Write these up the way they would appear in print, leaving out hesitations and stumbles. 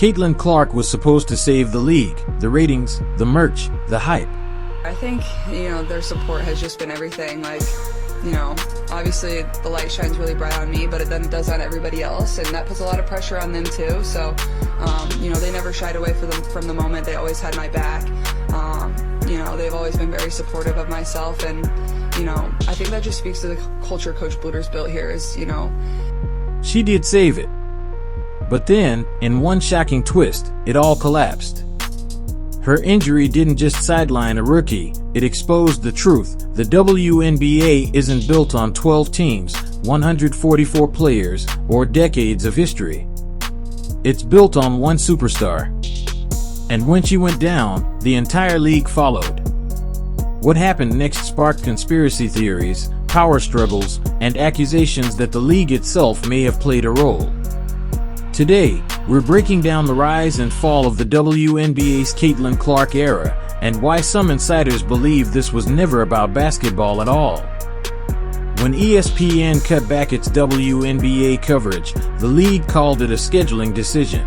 Caitlin Clark was supposed to save the league, the ratings, the merch, the hype. I think, their support has just been everything. Obviously the light shines really bright on me, but it then does on everybody else, and that puts a lot of pressure on them too. So, they never shied away from the moment. They always had my back. They've always been very supportive of myself, and, I think that just speaks to the culture Coach Bluder's built here She did save it. But then, in one shocking twist, it all collapsed. Her injury didn't just sideline a rookie, it exposed the truth. The WNBA isn't built on 12 teams, 144 players, or decades of history. It's built on one superstar. And when she went down, the entire league followed. What happened next sparked conspiracy theories, power struggles, and accusations that the league itself may have played a role. Today, we're breaking down the rise and fall of the WNBA's Caitlin Clark era, and why some insiders believe this was never about basketball at all. When ESPN cut back its WNBA coverage, the league called it a scheduling decision.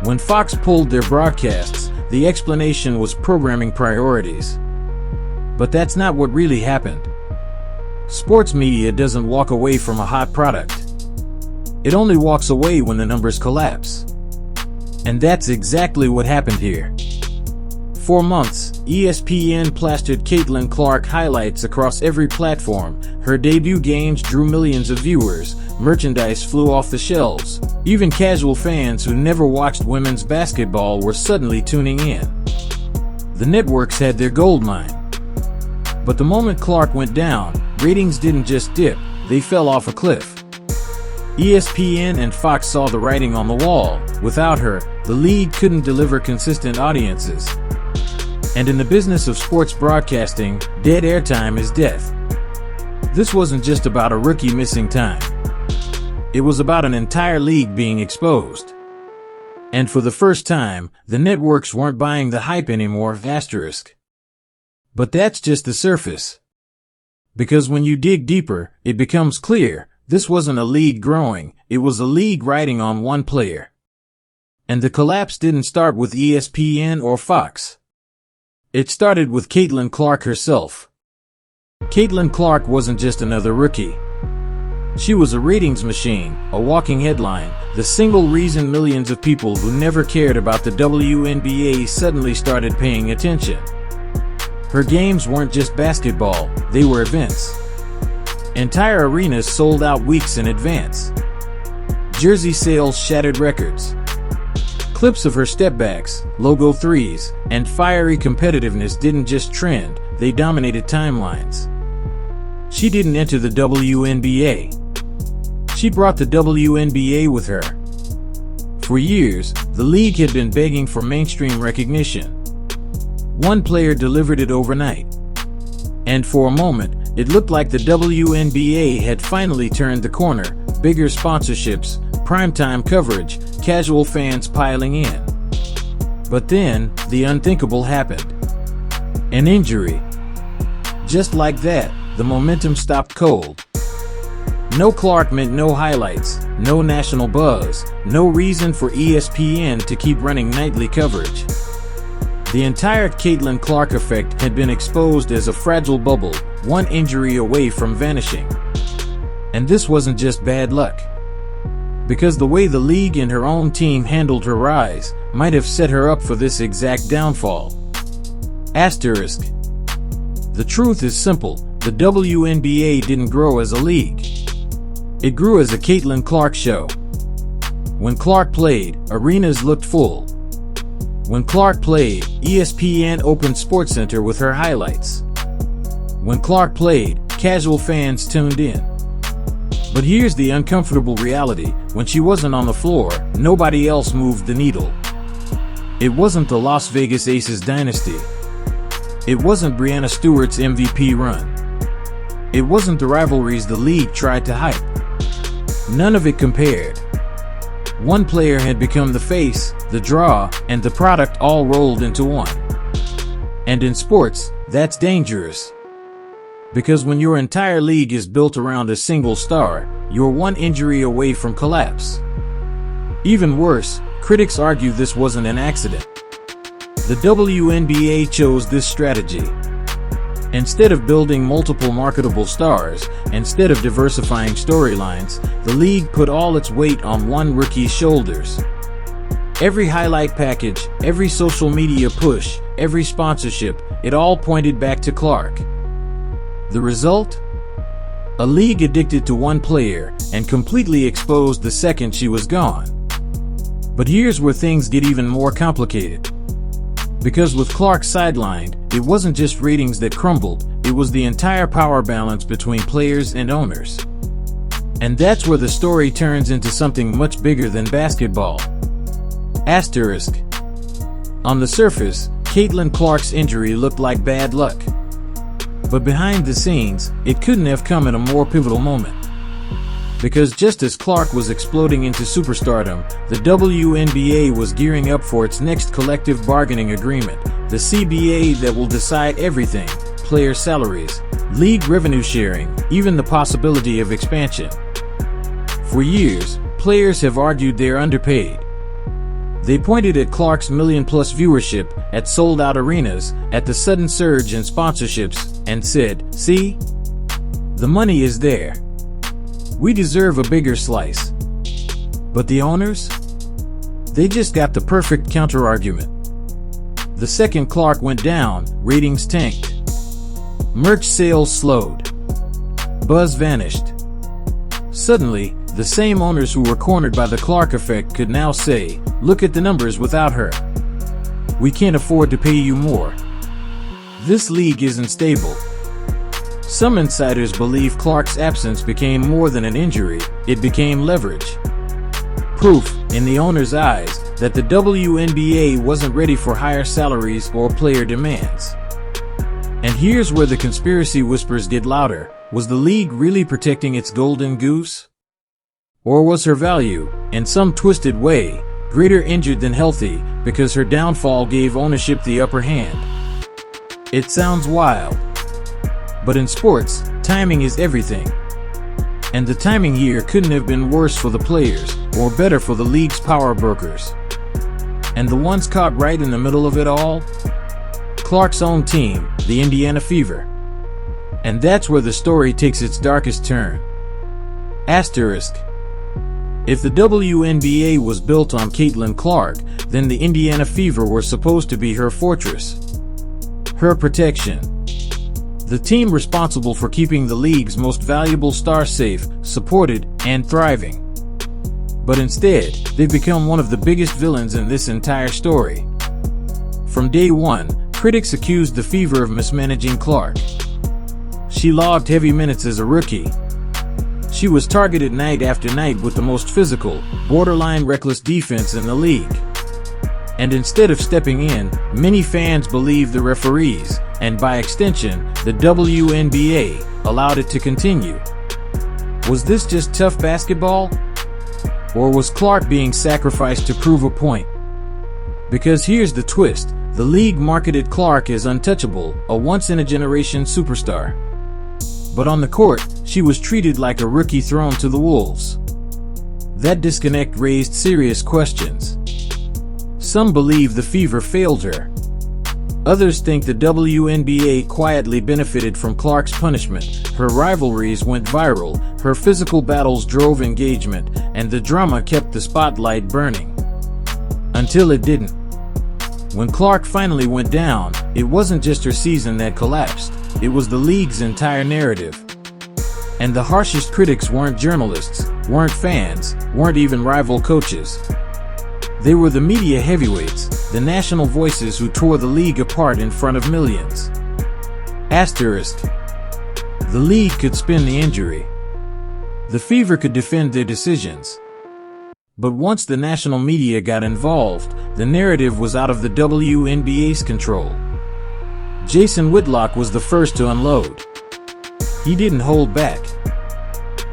When Fox pulled their broadcasts, the explanation was programming priorities. But that's not what really happened. Sports media doesn't walk away from a hot product. It only walks away when the numbers collapse. And that's exactly what happened here. For months, ESPN plastered Caitlin Clark highlights across every platform. Her debut games drew millions of viewers, merchandise flew off the shelves. Even casual fans who never watched women's basketball were suddenly tuning in. The networks had their gold mine. But the moment Clark went down, ratings didn't just dip, they fell off a cliff. ESPN and Fox saw the writing on the wall. Without her, the league couldn't deliver consistent audiences. And in the business of sports broadcasting, dead airtime is death. This wasn't just about a rookie missing time. It was about an entire league being exposed. And for the first time, the networks weren't buying the hype anymore, asterisk. But that's just the surface. Because when you dig deeper, it becomes clear. This wasn't a league growing, it was a league riding on one player. And the collapse didn't start with ESPN or Fox. It started with Caitlin Clark herself. Caitlin Clark wasn't just another rookie. She was a ratings machine, a walking headline, the single reason millions of people who never cared about the WNBA suddenly started paying attention. Her games weren't just basketball, they were events. Entire arenas sold out weeks in advance. Jersey sales shattered records. Clips of her stepbacks, logo threes, and fiery competitiveness didn't just trend, they dominated timelines. She didn't enter the WNBA. She brought the WNBA with her. For years, the league had been begging for mainstream recognition. One player delivered it overnight. And for a moment, it looked like the WNBA had finally turned the corner. Bigger sponsorships, primetime coverage, casual fans piling in. But then, the unthinkable happened. An injury. Just like that, the momentum stopped cold. No Clark meant no highlights, no national buzz, no reason for ESPN to keep running nightly coverage. The entire Caitlin Clark effect had been exposed as a fragile bubble, one injury away from vanishing. And this wasn't just bad luck. Because the way the league and her own team handled her rise might have set her up for this exact downfall. Asterisk. The truth is simple, the WNBA didn't grow as a league. It grew as a Caitlin Clark show. When Clark played, arenas looked full. When Clark played, ESPN opened SportsCenter with her highlights. When Clark played, casual fans tuned in. But here's the uncomfortable reality, when she wasn't on the floor, nobody else moved the needle. It wasn't the Las Vegas Aces dynasty. It wasn't Breanna Stewart's MVP run. It wasn't the rivalries the league tried to hype. None of it compared. One player had become the face, the draw, and the product all rolled into one. And in sports, that's dangerous. Because when your entire league is built around a single star, you're one injury away from collapse. Even worse, critics argue this wasn't an accident. The WNBA chose this strategy. Instead of building multiple marketable stars, instead of diversifying storylines, the league put all its weight on one rookie's shoulders. Every highlight package, every social media push, every sponsorship, it all pointed back to Clark. The result? A league addicted to one player and completely exposed the second she was gone. But here's where things get even more complicated. Because with Clark sidelined, it wasn't just ratings that crumbled, it was the entire power balance between players and owners. And that's where the story turns into something much bigger than basketball. Asterisk. On the surface, Caitlin Clark's injury looked like bad luck. But behind the scenes, it couldn't have come at a more pivotal moment. Because just as Clark was exploding into superstardom, the WNBA was gearing up for its next collective bargaining agreement, the CBA that will decide everything: player salaries, league revenue sharing, even the possibility of expansion. For years, players have argued they're underpaid. They pointed at Clark's million-plus viewership, at sold-out arenas, at the sudden surge in sponsorships, and said, "See? The money is there. We deserve a bigger slice." But the owners? They just got the perfect counter-argument. The second Clark went down, ratings tanked. Merch sales slowed. Buzz vanished. Suddenly, the same owners who were cornered by the Clark effect could now say, "Look at the numbers without her. We can't afford to pay you more." This league isn't stable. Some insiders believe Clark's absence became more than an injury, it became leverage. Proof, in the owner's eyes, that the WNBA wasn't ready for higher salaries or player demands. And here's where the conspiracy whispers get louder. Was the league really protecting its golden goose? Or was her value, in some twisted way, greater injured than healthy because her downfall gave ownership the upper hand? It sounds wild. But in sports, timing is everything. And the timing here couldn't have been worse for the players, or better for the league's power brokers. And the ones caught right in the middle of it all? Clark's own team, the Indiana Fever. And that's where the story takes its darkest turn. Asterisk. If the WNBA was built on Caitlin Clark, then the Indiana Fever were supposed to be her fortress. Her protection. The team responsible for keeping the league's most valuable star safe, supported, and thriving. But instead, they've become one of the biggest villains in this entire story. From day one, critics accused the Fever of mismanaging Clark. She logged heavy minutes as a rookie. She was targeted night after night with the most physical, borderline reckless defense in the league. And instead of stepping in, many fans believed the referees, and by extension, the WNBA, allowed it to continue. Was this just tough basketball? Or was Clark being sacrificed to prove a point? Because here's the twist, the league marketed Clark as untouchable, a once-in-a-generation superstar. But on the court, she was treated like a rookie thrown to the wolves. That disconnect raised serious questions. Some believe the Fever failed her. Others think the WNBA quietly benefited from Clark's punishment. Her rivalries went viral, her physical battles drove engagement, and the drama kept the spotlight burning. Until it didn't. When Clark finally went down, it wasn't just her season that collapsed, it was the league's entire narrative. And the harshest critics weren't journalists, weren't fans, weren't even rival coaches. They were the media heavyweights, the national voices who tore the league apart in front of millions. Asterisk. The league could spin the injury. The Fever could defend their decisions. But once the national media got involved, the narrative was out of the WNBA's control. Jason Whitlock was the first to unload. He didn't hold back.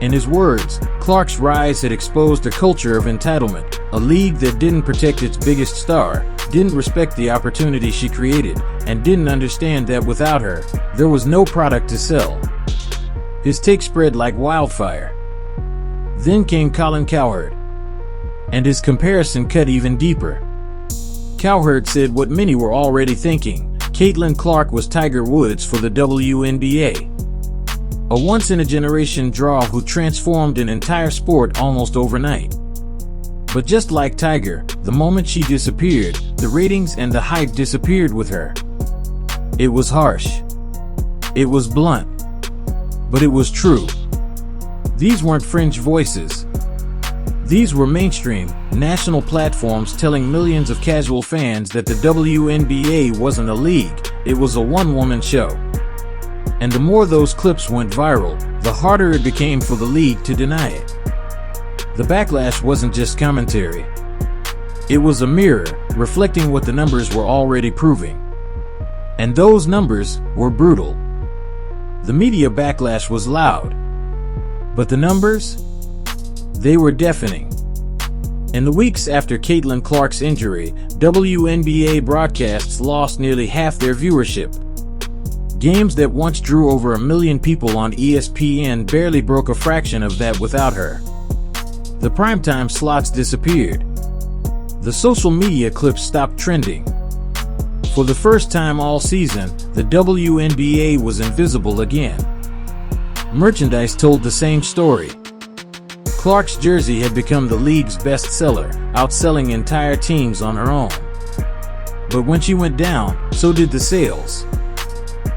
In his words, Clark's rise had exposed a culture of entitlement, a league that didn't protect its biggest star, didn't respect the opportunity she created, and didn't understand that without her, there was no product to sell. His take spread like wildfire. Then came Colin Cowherd. And his comparison cut even deeper. Cowherd said what many were already thinking: Caitlin Clark was Tiger Woods for the WNBA. A once-in-a-generation draw who transformed an entire sport almost overnight. But just like Tiger, the moment she disappeared, the ratings and the hype disappeared with her. It was harsh. It was blunt. But it was true. These weren't fringe voices. These were mainstream, national platforms telling millions of casual fans that the WNBA wasn't a league, it was a one-woman show. And the more those clips went viral, the harder it became for the league to deny it. The backlash wasn't just commentary. It was a mirror, reflecting what the numbers were already proving. And those numbers were brutal. The media backlash was loud. But the numbers? They were deafening. In the weeks after Caitlin Clark's injury, WNBA broadcasts lost nearly half their viewership. Games that once drew over 1 million people on ESPN barely broke a fraction of that without her. The primetime slots disappeared. The social media clips stopped trending. For the first time all season, the WNBA was invisible again. Merchandise told the same story. Clark's jersey had become the league's best seller, outselling entire teams on her own. But when she went down, so did the sales.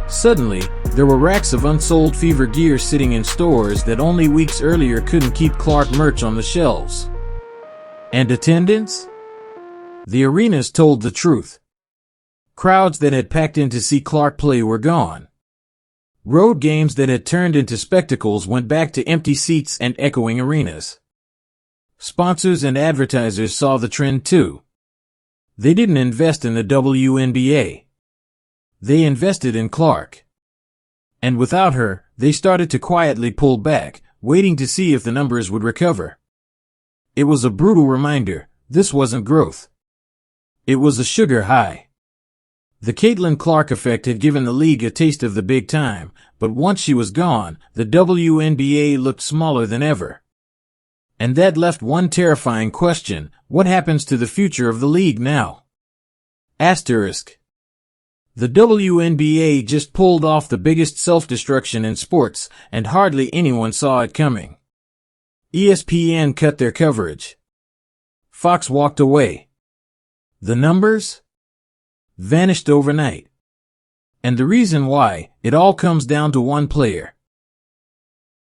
Suddenly, there were racks of unsold Fever gear sitting in stores that only weeks earlier couldn't keep Clark merch on the shelves. And attendance? The arenas told the truth. Crowds that had packed in to see Clark play were gone. Road games that had turned into spectacles went back to empty seats and echoing arenas. Sponsors and advertisers saw the trend too. They didn't invest in the WNBA. They invested in Clark. And without her, they started to quietly pull back, waiting to see if the numbers would recover. It was a brutal reminder: this wasn't growth. It was a sugar high. The Caitlin Clark effect had given the league a taste of the big time, but once she was gone, the WNBA looked smaller than ever. And that left one terrifying question: what happens to the future of the league now? Asterisk. The WNBA just pulled off the biggest self-destruction in sports, and hardly anyone saw it coming. ESPN cut their coverage. Fox walked away. The numbers? Vanished overnight. And the reason why, it all comes down to one player.